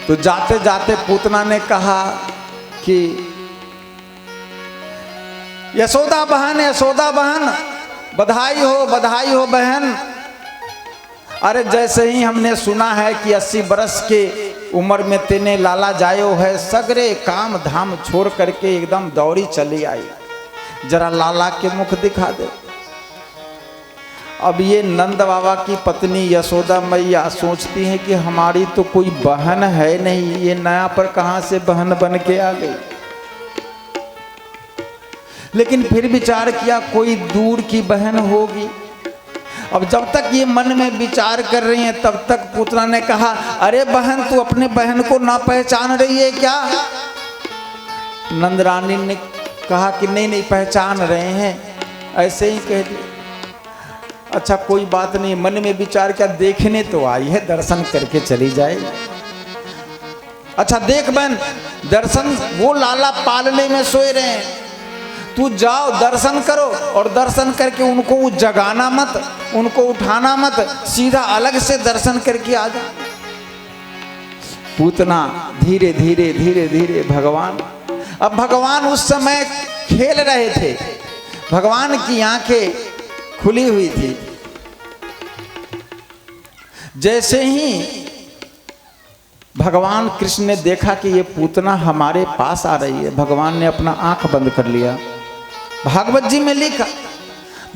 तो जाते जाते पूतना ने कहा कि यशोदा बहन बधाई हो बहन। अरे जैसे ही हमने सुना है कि 80 बरस के उम्र में तेने लाला जायो है, सगरे काम धाम छोड़ करके एकदम दौड़ी चली आई, जरा लाला के मुख दिखा दे। अब ये नंद बाबा की पत्नी यशोदा मैया सोचती हैं कि हमारी तो कोई बहन है नहीं, ये नया पर कहां से बहन बन के आ गई। लेकिन फिर विचार किया कोई दूर की बहन होगी। अब जब तक ये मन में विचार कर रही हैं तब तक पुतना ने कहा, अरे बहन तू अपने बहन को ना पहचान रही है क्या? नंदरानी ने कहा कि नहीं पहचान रहे हैं, ऐसे ही कह दिया। अच्छा कोई बात नहीं, मन में विचार क्या, देखने तो आई है, दर्शन करके चली जाए। अच्छा देख बहन, दर्शन, वो लाला पालने में सोए रहे हैं, तू जाओ दर्शन करो, और दर्शन करके उनको जगाना मत, उनको उठाना मत, सीधा अलग से दर्शन करके आ जा। पूतना धीरे धीरे भगवान, अब भगवान उस समय खेल रहे थे, भगवान की आंखें खुली हुई थी। जैसे ही भगवान कृष्ण ने देखा कि ये पूतना हमारे पास आ रही है, भगवान ने अपना आंख बंद कर लिया। भागवत जी में लिखा,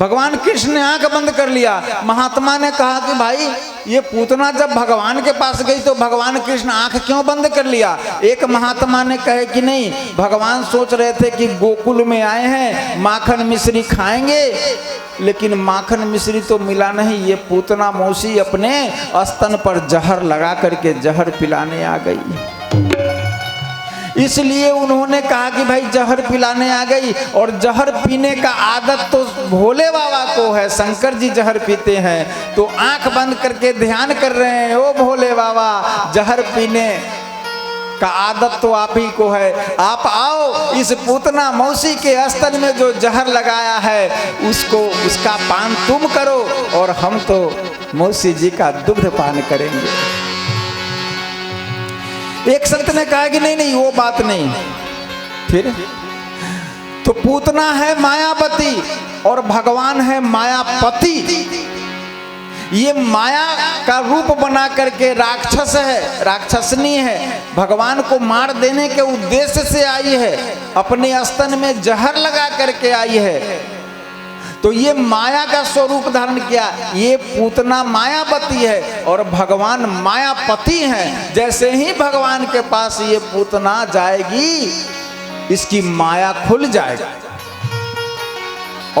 भगवान कृष्ण ने आंख बंद कर लिया। महात्मा ने कहा कि भाई ये पूतना जब भगवान के पास गई तो भगवान कृष्ण आंख क्यों बंद कर लिया? एक महात्मा ने कहे कि नहीं, भगवान सोच रहे थे कि गोकुल में आए हैं, माखन मिश्री खाएंगे, लेकिन माखन मिश्री तो मिला नहीं। ये पूतना मौसी अपने स्तन पर जहर लगा करके जहर पिलाने आ गई। इसलिए उन्होंने कहा कि भाई जहर पिलाने आ गई, और जहर पीने का आदत तो भोले बाबा को है, शंकर जी जहर पीते हैं। तो आंख बंद करके ध्यान कर रहे हैं, ओ भोले बाबा जहर पीने का आदत तो आप ही को है, आप आओ इस पूतना मौसी के स्तन में जो जहर लगाया है उसका पान तुम करो, और हम तो मौसी जी का दुग्ध पान करेंगे। एक संत ने कहा कि नहीं वो बात नहीं। फिर तो पूतना है मायावती और भगवान है मायापति। ये माया का रूप बना करके राक्षस है, राक्षसनी है, भगवान को मार देने के उद्देश्य से आई है, अपने स्तन में जहर लगा करके आई है। तो ये माया का स्वरूप धारण किया। ये पूतना मायावती है और भगवान मायापति हैं। जैसे ही भगवान के पास ये पूतना जाएगी, इसकी माया खुल जाएगी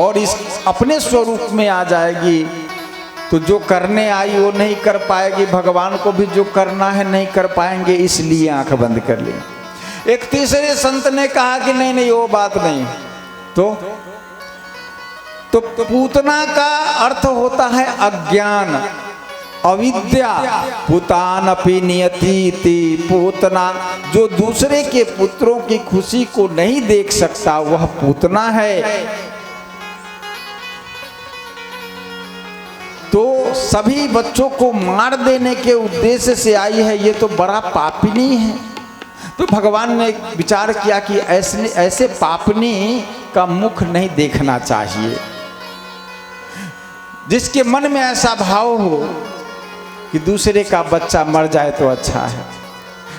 और इस अपने स्वरूप में आ जाएगी। तो जो करने आई वो नहीं कर पाएगी, भगवान को भी जो करना है नहीं कर पाएंगे, इसलिए आंख बंद कर ली। एक तीसरे संत ने कहा कि नहीं वो बात नहीं। तो पूतना का अर्थ होता है अज्ञान, अविद्या। पुतानपि नियति, पूतना जो दूसरे के पुत्रों की खुशी को नहीं देख सकता वह पूतना है। तो सभी बच्चों को मार देने के उद्देश्य से आई है, ये तो बड़ा पापिनी है। तो भगवान ने विचार किया कि ऐसे पापिनी का मुख नहीं देखना चाहिए। जिसके मन में ऐसा भाव हो कि दूसरे का बच्चा मर जाए तो अच्छा है,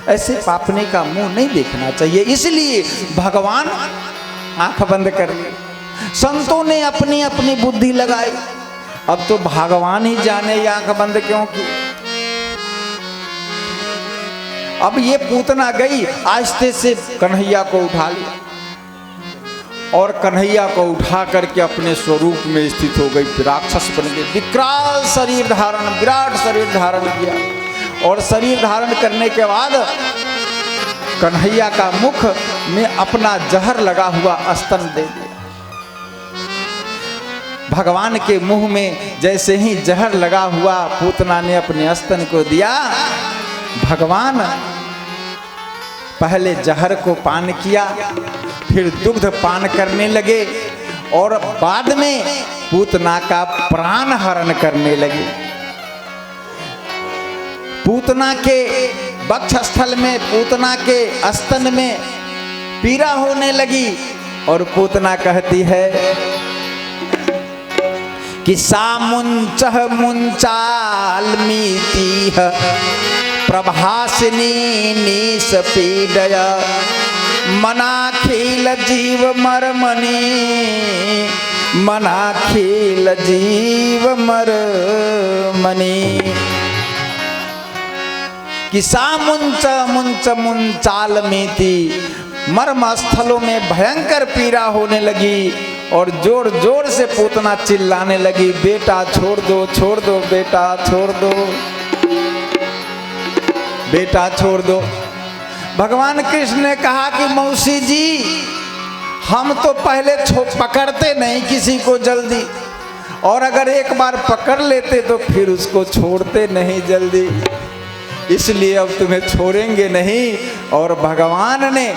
ऐसे पापने का मुंह नहीं देखना चाहिए। इसलिए भगवान आंख बंद कर ली। संतों ने अपनी अपनी बुद्धि लगाई। अब तो भगवान ही जाने ये आंख बंद क्यों की। अब ये पूतना गई, आस्ते से कन्हैया को उठा लिया और कन्हैया को उठा करके अपने स्वरूप में स्थित हो गई। राक्षस बन गई, विकराल शरीर धारण, विराट शरीर धारण किया। और शरीर धारण करने के बाद कन्हैया का मुख में अपना जहर लगा हुआ स्तन दे दिया। भगवान के मुंह में जैसे ही जहर लगा हुआ पूतना ने अपने स्तन को दिया, भगवान पहले जहर को पान किया, फिर दुग्ध पान करने लगे और बाद में पूतना का प्राण हरण करने लगे। पूतना के वक्ष स्थल में पूतना के स्तन में पीड़ा होने लगी और पूतना कहती है कि सा मुंचह मुंचालमीति प्रभासिनी निस पीडय मनाखिल जीव मरमनी मनाखिल जीव मरमनी। कि सा मुंच मुंच मुंचालमीति मर्म स्थलों में भयंकर पीड़ा होने लगी और जोर जोर से पूतना चिल्लाने लगी, बेटा छोड़ दो बेटा छोड़ दो, बेटा छोड़ दो। भगवान कृष्ण ने कहा कि मौसी जी, हम तो पहले पकड़ते नहीं किसी को जल्दी, और अगर एक बार पकड़ लेते तो फिर उसको छोड़ते नहीं जल्दी, इसलिए अब तुम्हें छोड़ेंगे नहीं। और भगवान ने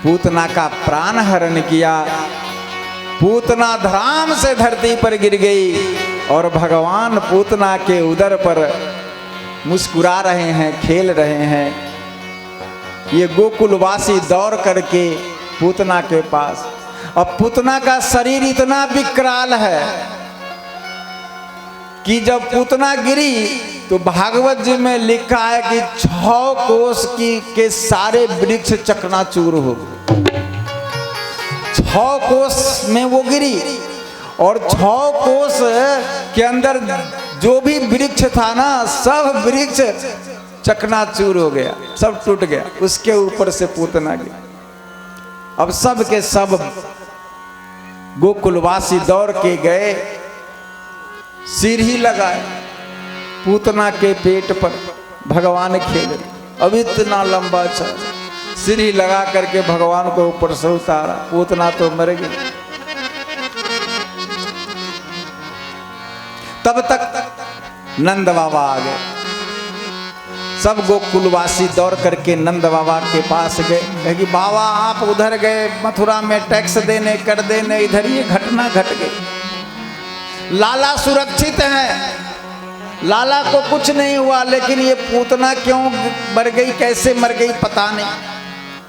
पूतना का प्राण हरण किया। पूतना धराम से धरती पर गिर गई और भगवान पूतना के उदर पर मुस्कुरा रहे हैं, खेल रहे हैं। ये गोकुलवासी दौड़ करके पूतना के पास, अब पूतना का शरीर इतना विकराल है कि जब पूतना गिरी तो भागवत जी में लिखा है कि 6 कोस के सारे वृक्ष चकनाचूर हो गए। 6 कोस में वो गिरी और 6 कोस के अंदर जो भी वृक्ष था ना, सब वृक्ष चकनाचूर हो गया, सब टूट गया। उसके ऊपर से पूतना गिरी। अब सब के सब गोकुलवासी दौड़ के गए, सीढ़ी लगाए पूतना के पेट पर, भगवान खेले। अब इतना लंबा चल सीढ़ी लगा करके भगवान को ऊपर से उतारा, पूतना तो मर गई। तब तक नंद बाबा आ गए। सब गोकुलवासी दौड़ करके नंद बाबा के पास गए कि बाबा आप उधर गए मथुरा में टैक्स देने, कर देने, इधर ये घटना घट गई। लाला सुरक्षित है, लाला को कुछ नहीं हुआ, लेकिन ये पूतना क्यों मर गई, कैसे मर गई पता नहीं।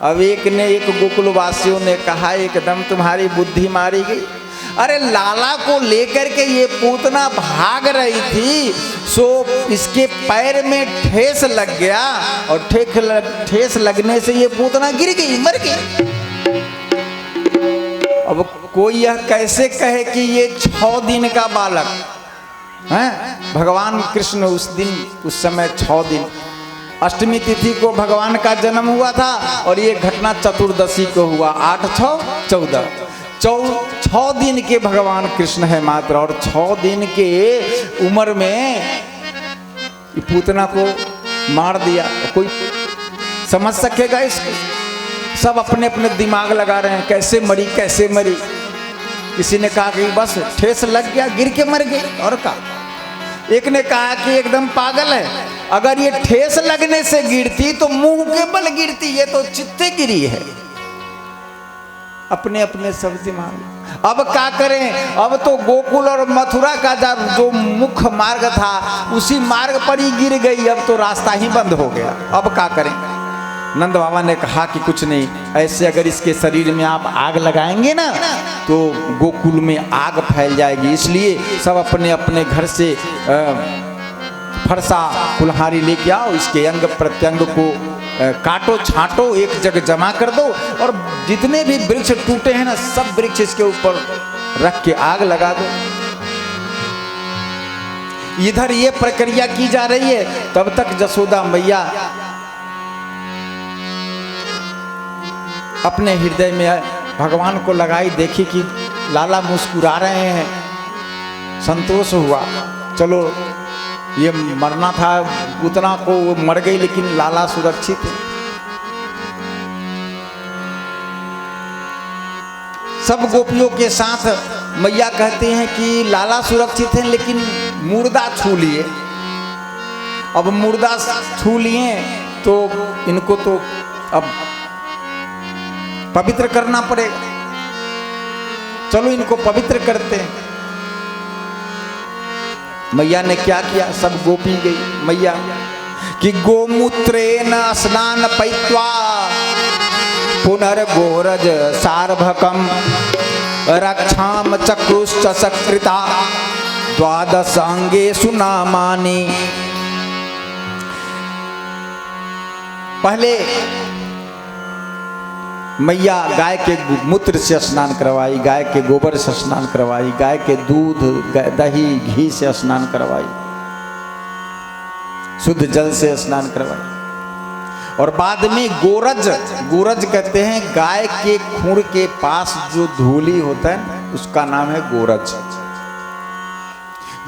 अब एक गोकुलवासियों ने कहा एकदम तुम्हारी बुद्धि मारी गई। अरे लाला को लेकर के ये पूतना भाग रही थी, सो इसके पैर में ठेस लग गया और ठेस लगने से ये पूतना गिर गई, मर गई। अब कोई यह कैसे कहे कि ये 6 दिन का बालक है। भगवान कृष्ण उस समय 6 दिन, अष्टमी तिथि को भगवान का जन्म हुआ था और ये घटना चतुर्दशी को हुआ। 8 6 14 6 दिन के भगवान कृष्ण है मात्र, और 6 दिन के उम्र में पूतना को मार दिया। कोई समझ सकेगा इसको? सब अपने अपने दिमाग लगा रहे हैं, कैसे मरी कैसे मरी। किसी ने कहा कि बस ठेस लग गया, गिर के मर गई, और का। एक ने कहा कि एकदम पागल है, अगर ये ठेस लगने से गिरती तो मुंह के बल गिरती, ये तो चित्ते गिरी है। अपने अपने सब दिमाग। अब क्या करें? अब तो गोकुल और मथुरा का जो मुख्य मार्ग था उसी मार्ग पर ही गिर गई, अब तो रास्ता ही बंद हो गया। अब क्या करें? नंद बाबा ने कहा कि कुछ नहीं, ऐसे अगर इसके शरीर में आप आग लगाएंगे ना तो गोकुल में आग फैल जाएगी, इसलिए सब अपने अपने घर से फरसा कुल्हाड़ी लेके आओ, इसके अंग प्रत्यंग को काटो छांटो, एक जगह जमा कर दो, और जितने भी वृक्ष टूटे हैं ना, सब वृक्ष इसके ऊपर रख के आग लगा दो। इधर ये प्रक्रिया की जा रही है, तब तक जसोदा मैया अपने हृदय में भगवान को लगाई, देखी कि लाला मुस्कुरा रहे हैं, संतोष हुआ। चलो ये मरना था पूतना को, वो मर गई, लेकिन लाला सुरक्षित है। सब गोपियों के साथ मैया कहते हैं कि लाला सुरक्षित है, लेकिन मुर्दा छू लिए। अब मुर्दा छू लिए तो इनको तो अब पवित्र करना पड़ेगा। चलो इनको पवित्र करते हैं। मैया ने क्या किया? सब गोपी गई मैया कि गोमूत्रेण स्नान पयित्वा पुनर्गोरज सार्भकम रक्षाम चक्रुश्च सकृता द्वादश अंगेषु नामानि। पहले मैया गाय के मूत्र से स्नान करवाई, गाय के गोबर से स्नान करवाई, गाय के दूध दही घी से स्नान करवाई, शुद्ध जल से स्नान करवाई। और बाद में गोरज, गोरज कहते हैं गाय के खूर के पास जो धूली होता है उसका नाम है गोरज।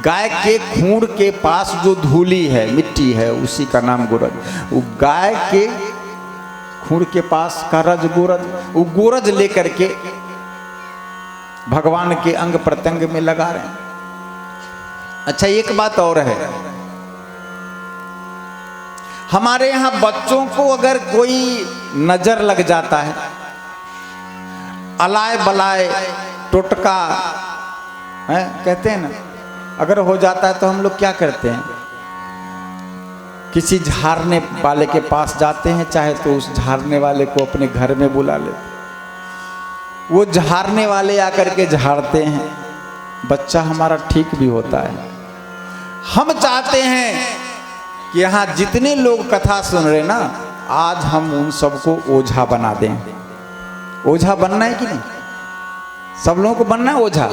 गाय के खूर के पास जो धूली है, मिट्टी है, उसी का नाम गोरज। वो गाय के खूर के पास का रज गोरज, वो गोरज लेकर के भगवान के अंग प्रत्यंग में लगा रहे हैं। अच्छा, एक बात और है, हमारे यहां बच्चों को अगर कोई नजर लग जाता है, अलाय बलाय टोटका है कहते हैं ना, अगर हो जाता है तो हम लोग क्या करते हैं, किसी झाड़ने वाले के पास जाते हैं, चाहे तो उस झाड़ने वाले को अपने घर में बुला लेते। वो झाड़ने वाले आकर के झाड़ते हैं, बच्चा हमारा ठीक भी होता है। हम चाहते हैं कि यहाँ जितने लोग कथा सुन रहे ना, आज हम उन सबको ओझा बना दें। ओझा बनना है कि नहीं? सब लोगों को बनना है ओझा,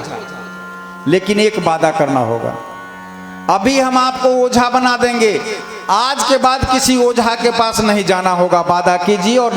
लेकिन एक वादा करना होगा। अभी हम आपको ओझा बना देंगे, आज के बाद किसी ओझा के पास नहीं जाना होगा, वादा कीजिए। और